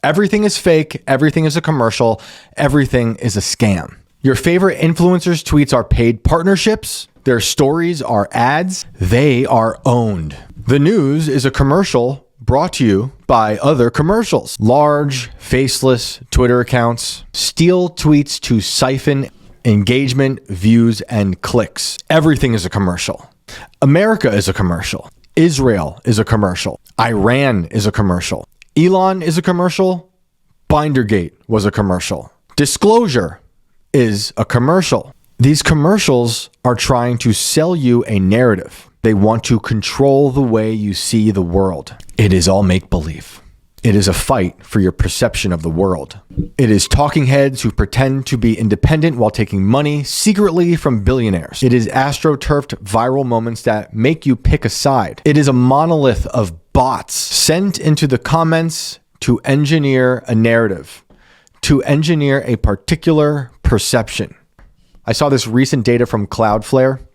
Everything is fake. Everything is a commercial. Everything is a scam. Your favorite influencers' tweets are paid partnerships. Their stories are ads. They are owned. The news is a commercial brought to you by other commercials. Large, faceless Twitter accounts steal tweets to siphon engagement, views, and clicks. Everything is a commercial. America is a commercial. Israel is a commercial. Iran is a commercial. Elon is a commercial. Bindergate was a commercial. Disclosure is a commercial. These commercials are trying to sell you a narrative. They want to control the way you see the world. It is all make-believe. It is a fight for your perception of the world. It is talking heads who pretend to be independent while taking money secretly from billionaires. It is astroturfed viral moments that make you pick a side. It is a monolith of bots sent into the comments to engineer a narrative, to engineer a particular perception. I saw this recent data from Cloudflare.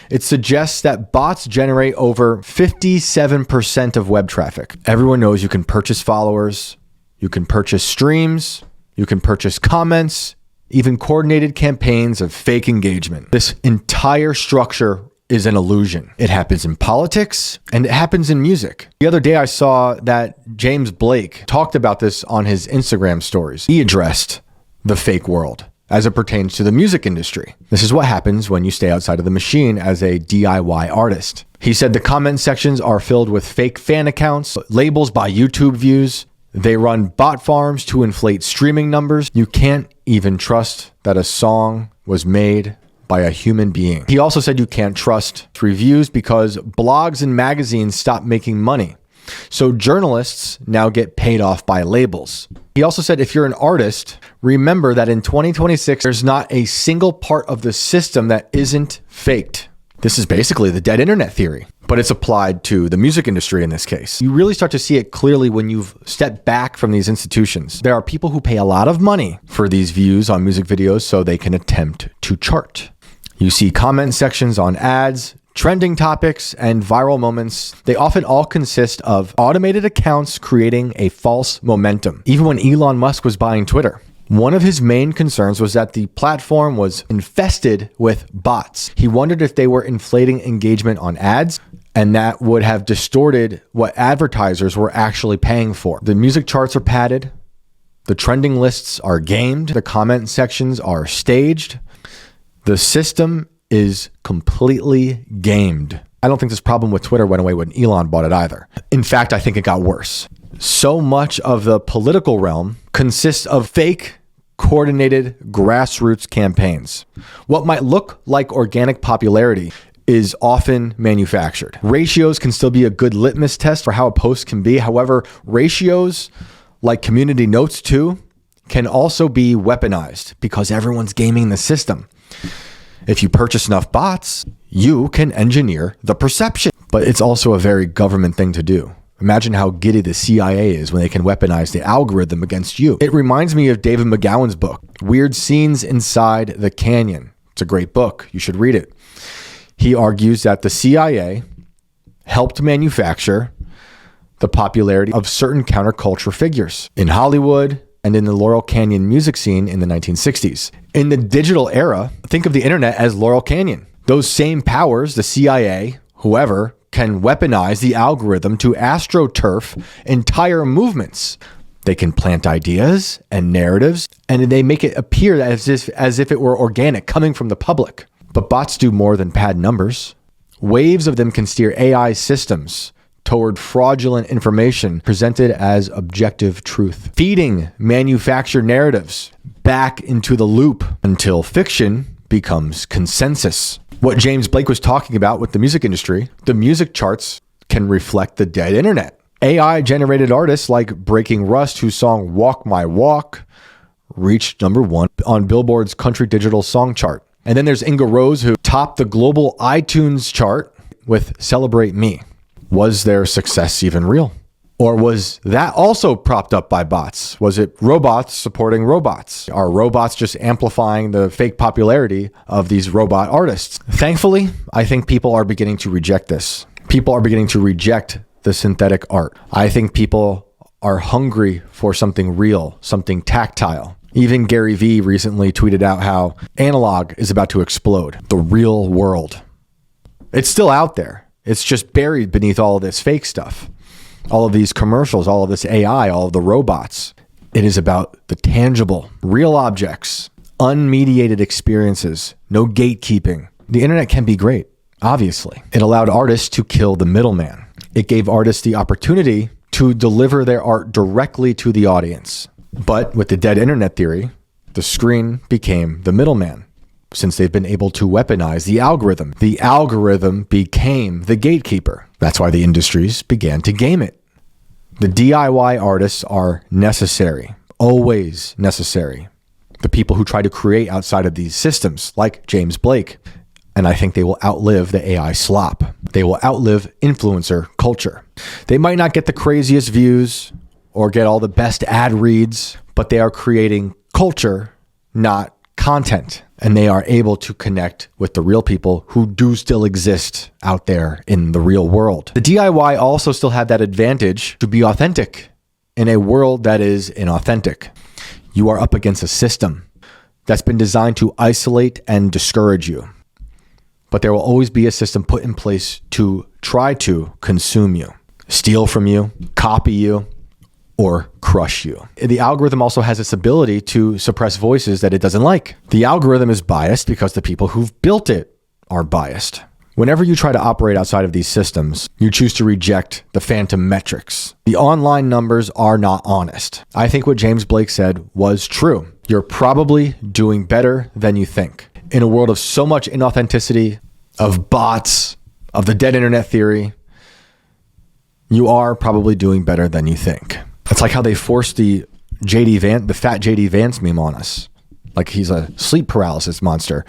It suggests that bots generate over 57% of web traffic. Everyone knows you can purchase followers, you can purchase streams, you can purchase comments, even coordinated campaigns of fake engagement. This entire structure is an illusion. It happens in politics and it happens in music. The other day I saw that James Blake talked about this on his Instagram stories. He addressed the fake world as it pertains to the music industry. This is what happens when you stay outside of the machine as a DIY artist. He said the comment sections are filled with fake fan accounts, labels by YouTube views. They run bot farms to inflate streaming numbers. You can't even trust that a song was made by a human being. He also said you can't trust reviews because blogs and magazines stopped making money. So journalists now get paid off by labels. He also said if you're an artist, remember that in 2026, there's not a single part of the system that isn't faked. This is basically the dead internet theory, but it's applied to the music industry in this case. You really start to see it clearly when you've stepped back from these institutions. There are people who pay a lot of money for these views on music videos so they can attempt to chart. You see comment sections on ads, trending topics, and viral moments. They often all consist of automated accounts creating a false momentum. Even when Elon Musk was buying Twitter, one of his main concerns was that the platform was infested with bots. He wondered if they were inflating engagement on ads, and that would have distorted what advertisers were actually paying for. The music charts are padded. The trending lists are gamed. The comment sections are staged. The system is completely gamed. I don't think this problem with Twitter went away when Elon bought it either. In fact, I think it got worse. So much of the political realm consists of fake, coordinated grassroots campaigns. What might look like organic popularity is often manufactured. Ratios can still be a good litmus test for how a post can be. However, ratios like community notes too can also be weaponized because everyone's gaming the system. If you purchase enough bots, you can engineer the perception. But it's also a very government thing to do. Imagine how giddy the CIA is when they can weaponize the algorithm against you. It reminds me of David McGowan's book, Weird Scenes Inside the Canyon. It's a great book. You should read it. He argues that the CIA helped manufacture the popularity of certain counterculture figures in Hollywood and in the Laurel Canyon music scene in the 1960s. In the digital era, think of the internet as Laurel Canyon. Those same powers, the CIA, whoever, can weaponize the algorithm to astroturf entire movements. They can plant ideas and narratives, and they make it appear as if it were organic, coming from the public. But bots do more than pad numbers. Waves of them can steer AI systems toward fraudulent information presented as objective truth, feeding manufactured narratives back into the loop until fiction becomes consensus. What James Blake was talking about with the music industry, the music charts can reflect the dead internet. AI-generated artists like Breaking Rust, whose song Walk My Walk reached #1 on Billboard's country digital song chart. And then there's Inga Rose, who topped the global iTunes chart with Celebrate Me. Was their success even real? Or was that also propped up by bots? Was it robots supporting robots? Are robots just amplifying the fake popularity of these robot artists? Thankfully, I think people are beginning to reject this. People are beginning to reject the synthetic art. I think people are hungry for something real, something tactile. Even Gary Vee recently tweeted out how analog is about to explode. The real world. It's still out there. It's just buried beneath all of this fake stuff. All of these commercials, all of this AI, all of the robots. It is about the tangible, real objects, unmediated experiences, no gatekeeping. The internet can be great, obviously. It allowed artists to kill the middleman. It gave artists the opportunity to deliver their art directly to the audience. But with the dead internet theory, the screen became the middleman. Since they've been able to weaponize the algorithm became the gatekeeper. That's why the industries began to game it. The DIY artists are necessary, always necessary. The people who try to create outside of these systems, like James Blake. And I think they will outlive the AI slop. They will outlive influencer culture. They might not get the craziest views or get all the best ad reads, but they are creating culture, not content. And they are able to connect with the real people who do still exist out there in the real world. The DIY also still have that advantage to be authentic in a world that is inauthentic. You are up against a system that's been designed to isolate and discourage you. But there will always be a system put in place to try to consume you, steal from you, copy you, or crush you. The algorithm also has its ability to suppress voices that it doesn't like. The algorithm is biased because the people who've built it are biased. Whenever you try to operate outside of these systems, you choose to reject the phantom metrics. The online numbers are not honest. I think what James Blake said was true. You're probably doing better than you think. In a world of so much inauthenticity, of bots, of the dead internet theory, you are probably doing better than you think. It's like how they forced the fat JD Vance meme on us. Like he's a sleep paralysis monster.